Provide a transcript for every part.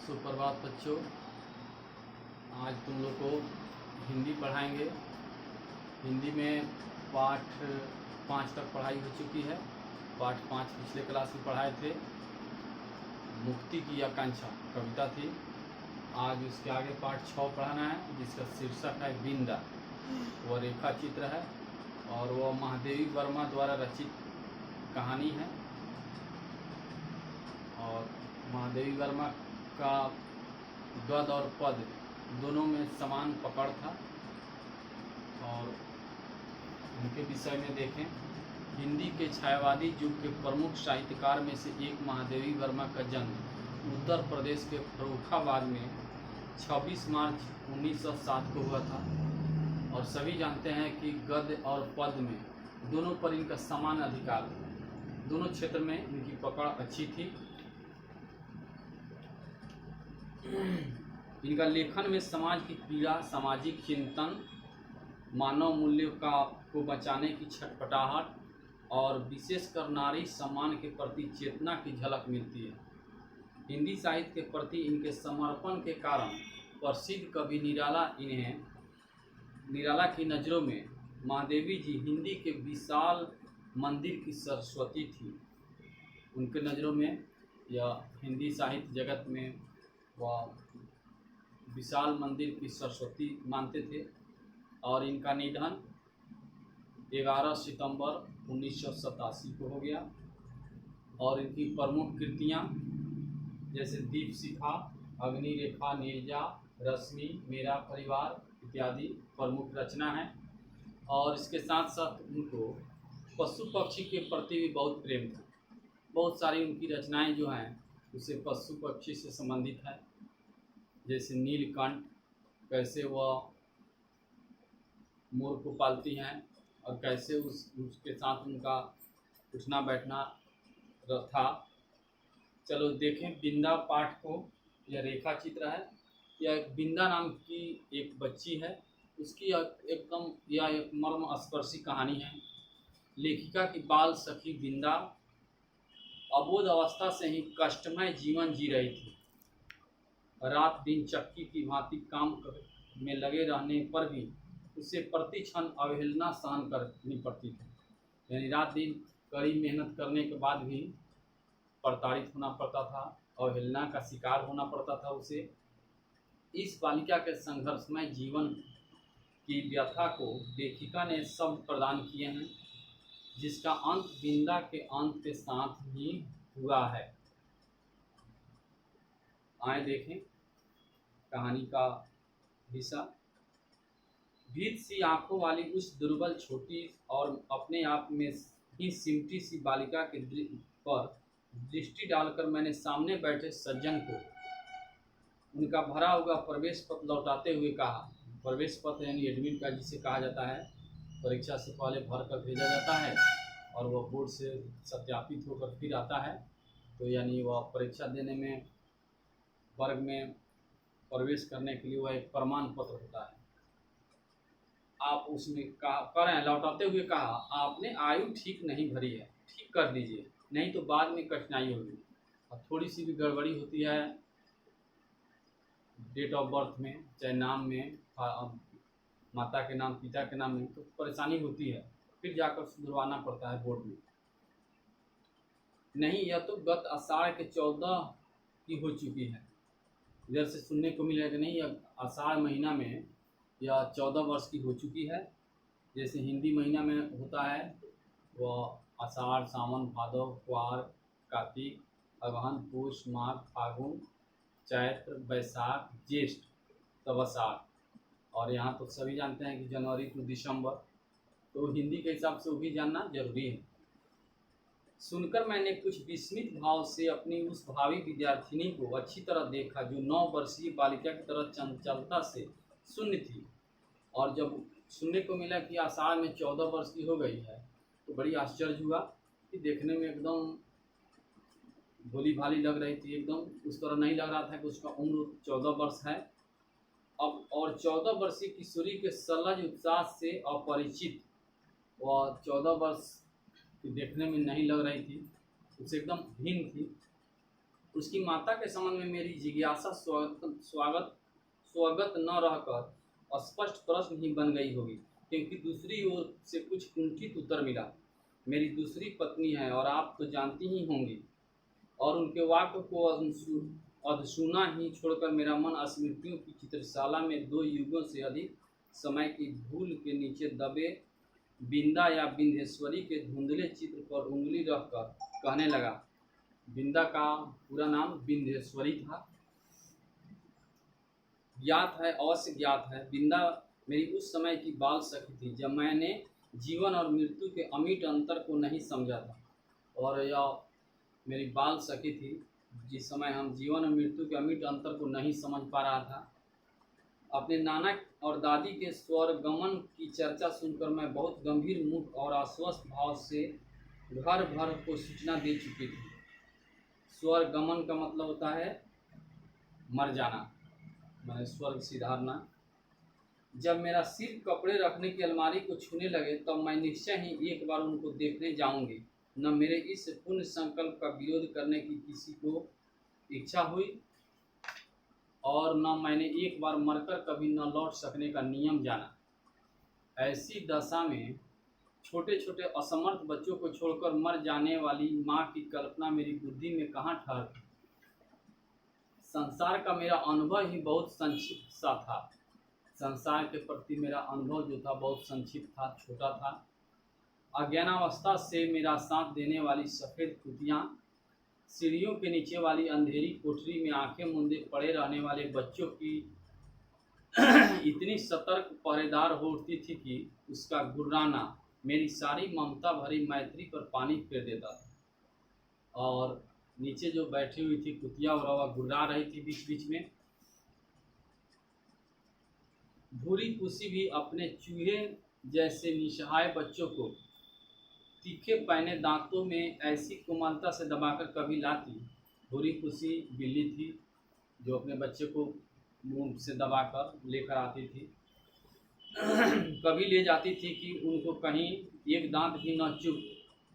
सुप्रभात बच्चों। आज तुम लोग को हिंदी पढ़ाएंगे। हिंदी में पाठ 5 तक पढ़ाई हो चुकी है। पाठ 5 पिछले क्लास में पढ़ाए थे। मुक्ति की आकांक्षा कविता थी। आज उसके आगे पाठ 6 पढ़ाना है, जिसका शीर्षक है बिंदा। वह रेखा चित्र है और वह महादेवी वर्मा द्वारा रचित कहानी है। और महादेवी वर्मा का गद्य और पद दोनों में समान पकड़ था। और उनके विषय में देखें, हिंदी के छायावादी युग के प्रमुख साहित्यकार में से एक महादेवी वर्मा का जन्म उत्तर प्रदेश के फर्रुखाबाद में 26 मार्च 1907 को हुआ था। और सभी जानते हैं कि गद्य और पद में दोनों पर इनका समान अधिकार, दोनों क्षेत्र में इनकी पकड़ अच्छी थी। इनका लेखन में समाज की पीड़ा, सामाजिक चिंतन, मानव मूल्यों को बचाने की छटपटाहट और विशेषकर नारी सम्मान के प्रति चेतना की झलक मिलती है। हिंदी साहित्य के प्रति इनके समर्पण के कारण प्रसिद्ध कवि निराला की नज़रों में महादेवी जी हिंदी के विशाल मंदिर की सरस्वती थी। उनके नज़रों में यह हिंदी साहित्य जगत में वह विशाल मंदिर की सरस्वती मानते थे। और इनका निधन 11 सितंबर 1987 को हो गया। और इनकी प्रमुख कृतियाँ जैसे दीपशिखा, अग्निरेखा, नीरजा, रश्मि, मेरा परिवार इत्यादि प्रमुख रचना है। और इसके साथ साथ उनको पशु पक्षी के प्रति भी बहुत प्रेम था। बहुत सारी उनकी रचनाएं जो हैं उसे पशु पक्षी से संबंधित है। जैसे नीलकंठ, कैसे वह मोर को पालती हैं और कैसे उसके साथ उनका उठना बैठना था। चलो देखें बिंदा पाठ को। यह रेखा चित्र है। यह एक बिंदा नाम की एक बच्ची है। उसकी एकदम यह एक मर्मस्पर्शी कहानी है। लेखिका की बाल सखी बिंदा अबोध अवस्था से ही कष्टमय जीवन जी रही थी। रात दिन चक्की की भांति काम में लगे रहने पर भी उसे प्रति क्षण अवहेलना सहन करनी पड़ती थी। यानी रात दिन कड़ी मेहनत करने के बाद भी प्रताड़ित होना पड़ता था, अवहेलना का शिकार होना पड़ता था उसे। इस बालिका के संघर्षमय जीवन की व्यथा को लेखिका ने शब्द प्रदान किए हैं, जिसका अंत बिंदा के अंत के साथ ही हुआ है। आए देखें कहानी का हिस्सा। भीत सी आंखों वाली उस दुर्बल, छोटी और अपने आप में ही सिमटी सी बालिका के पर दृष्टि डालकर मैंने सामने बैठे सज्जन को उनका भरा हुआ प्रवेश पत्र लौटाते हुए कहा। प्रवेश पत्र यानी एडमिट कार्ड जिसे कहा जाता है, परीक्षा से पहले भर कर भेजा जाता है और वह बोर्ड से सत्यापित होकर फिर आता है। तो यानी वह परीक्षा देने में, वर्ग में प्रवेश करने के लिए वह एक प्रमाण पत्र होता है। आप उसमें करें लौटाते हुए कहा, आपने आयु ठीक नहीं भरी है, ठीक कर दीजिए, नहीं तो बाद में कठिनाई होगी। और थोड़ी सी भी गड़बड़ी होती है डेट ऑफ बर्थ में, चाहे नाम में, माता के नाम, पिता के नाम में, तो परेशानी होती है। फिर जाकर सुधरवाना पड़ता है बोर्ड में। नहीं, यह तो गत आषाढ़ के 14 की हो चुकी है। इधर से सुनने को मिला कि नहीं, यह आषाढ़ महीना में यह 14 वर्ष की हो चुकी है। जैसे हिंदी महीना में होता है वह आषाढ़, सावन, भादव, क्वार, कार्तिक, अगहन, पूष, माघ, फागुन, चैत्र, बैसाख, ज्येष्ठ, तब आषाढ़। और यहाँ तो सभी जानते हैं कि जनवरी टू दिसंबर। तो हिंदी के हिसाब से वो भी जानना जरूरी है। सुनकर मैंने कुछ विस्मित भाव से अपनी उस भावी विद्यार्थिनी को अच्छी तरह देखा, जो 9 वर्षीय बालिका की तरह चंचलता से शून्य थी। और जब सुनने को मिला कि आषाढ़ में 14 वर्ष की हो गई है, तो बड़ी आश्चर्य हुआ कि देखने में एकदम भोली भाली लग रही थी। एकदम उस तरह नहीं लग रहा था कि उसका उम्र 14 वर्ष है। अब और 14 वर्षीय किशोरी के सलज उत्साह से अपरिचित वह 14 वर्ष देखने में नहीं लग रही थी, उससे एकदम भिन्न थी। उसकी माता के संबंध में मेरी जिज्ञासा स्वगत न रहकर स्पष्ट प्रश्न ही बन गई होगी, क्योंकि दूसरी ओर से कुछ कुंठित उत्तर मिला। मेरी दूसरी पत्नी है और आप तो जानती ही होंगी। और उनके वाक्य को अधसुना ही छोड़कर मेरा मन स्मृतियों की चित्रशाला में 2 युगों से अधिक समय की धूल के नीचे दबे बिंदा या बिंदेश्वरी के धुंधले चित्र पर उंगली रखकर कहने लगा। बिंदा का पूरा नाम बिंदेश्वरी था। ज्ञात है, अवश्य ज्ञात है, बिंदा मेरी उस समय की बाल सखी थी जब मैंने जीवन और मृत्यु के अमिट अंतर को नहीं समझा था। और यह मेरी बाल सखी थी जिस समय हम जीवन और मृत्यु के अमिट अंतर को नहीं समझ पा रहा था। अपने नाना और दादी के स्वर गमन की चर्चा सुनकर मैं बहुत गंभीर मुख और अस्वस्थ भाव से घर भर को सूचना दे चुकी थी। स्वर गमन का मतलब होता है मर जाना, मैंने स्वर्ग सिधारना। जब मेरा सिर कपड़े रखने की अलमारी को छूने लगे तब मैं निश्चय ही एक बार उनको देखने जाऊंगी। न मेरे इस पुण्य संकल्प का विरोध करने की किसी को इच्छा हुई और न मैंने एक बार मरकर कभी न लौट सकने का नियम जाना। ऐसी दशा में छोटे छोटे असमर्थ बच्चों को छोड़कर मर जाने वाली माँ की कल्पना मेरी बुद्धि में कहाँ ठहरती। संसार का मेरा अनुभव ही बहुत संक्षिप्त सा था। संसार के प्रति मेरा अनुभव जो था बहुत संक्षिप्त था, छोटा था। अज्ञानावस्था से मेरा साथ देने वाली सफ़ेद कुतियाँ, सीढ़ियों के नीचे वाली अंधेरी कोठरी में आंखें मूंदे पड़े रहने वाले बच्चों की इतनी सतर्क पहरेदार हो उठती थी कि उसका गुर्राना मेरी सारी ममता भरी मैत्री पर पानी फेर देता था। और नीचे जो बैठी हुई थी कुतिया और वह गुर्रा रही थी बीच बीच में। भूरी पुसी भी अपने चूहे जैसे निसहाय बच्चों को तीखे पैने दांतों में ऐसी कोमलता से दबाकर कभी लाती। भूरी पुसी बिल्ली थी जो अपने बच्चे को मुंह से दबाकर लेकर आती थी। कभी ले जाती थी कि उनको कहीं एक दांत भी न चुभ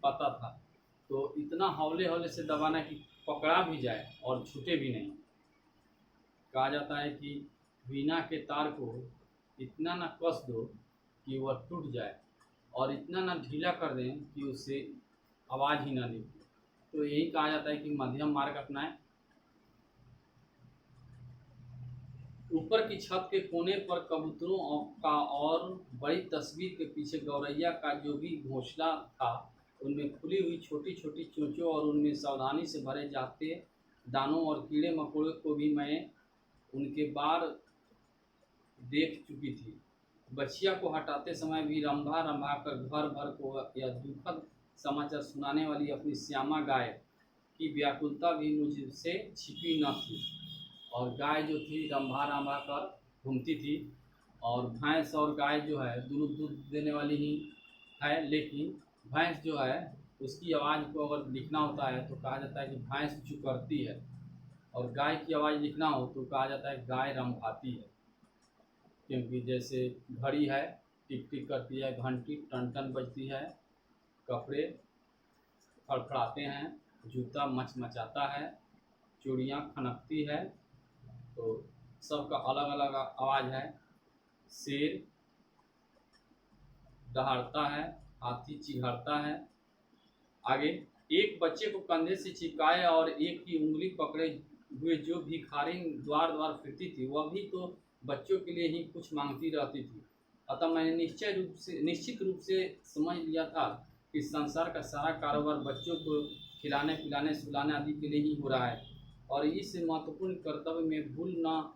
पाता था, तो इतना हौले हौले से दबाना कि पकड़ा भी जाए और छूटे भी नहीं। कहा जाता है कि वीणा के तार को इतना न कस दो कि वह टूट जाए और इतना न ढीला कर दें कि उससे आवाज़ ही न निकले। तो यही कहा जाता है कि मध्यम मार्ग अपनाएं। ऊपर की छत के कोने पर कबूतरों का और बड़ी तस्वीर के पीछे गौरैया का जो भी घोंसला था, उनमें खुली हुई छोटी छोटी चोंचों और उनमें सावधानी से भरे जाते दानों और कीड़े मकोड़े को भी मैं उनके बार देख चुकी थी। बछिया को हटाते समय भी रंभा रंभा कर घर भर को यह दुखद समाचार सुनाने वाली अपनी श्यामा गाय की व्याकुलता भी मुझसे छिपी न थी। और गाय जो थी रंभा रंभा कर घूमती थी। और भैंस और गाय जो है दोनों दूध देने वाली ही है, लेकिन भैंस जो है उसकी आवाज़ को अगर लिखना होता है तो कहा जाता है कि भैंस चुकरती है, और गाय की आवाज़ लिखना हो तो कहा जाता है गाय रंभाती है। क्योंकि जैसे घड़ी है टिक टिक करती है, घंटी टन टन बजती है, कपड़े फड़फड़ाते हैं, जूता मचमचाता है, चूड़ियाँ खनकती है, तो सबका अलग अलग आवाज़ है। शेर दहाड़ता है, हाथी चिघाड़ता है। आगे एक बच्चे को कंधे से चिपकाए और एक की उंगली पकड़े हुए जो भिखारी द्वार द्वार फिरती थी, वह भी तो बच्चों के लिए ही कुछ मांगती रहती थी। अतः मैंने निश्चित रूप से समझ लिया था कि संसार का सारा कारोबार बच्चों को खिलाने पिलाने सुलाने आदि के लिए ही हो रहा है, और इस महत्वपूर्ण कर्तव्य में भूल न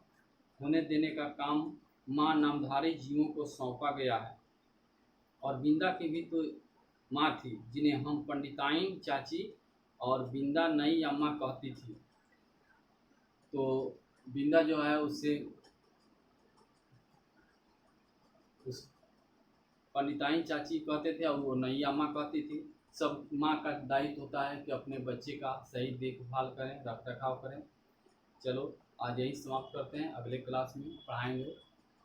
होने देने का काम माँ नामधारी जीवों को सौंपा गया है। और बिंदा की भी तो माँ थी जिन्हें हम पंडिताइन चाची और बिंदा नई अम्मा कहती थी। तो बिंदा जो है उससे उस पंडिताइन चाची कहते थे और वो नई अम्मा कहती थी। सब माँ का दायित्व होता है कि अपने बच्चे का सही देखभाल करें, रख रखाव करें। चलो आज यही समाप्त करते हैं, अगले क्लास में पढ़ाएंगे।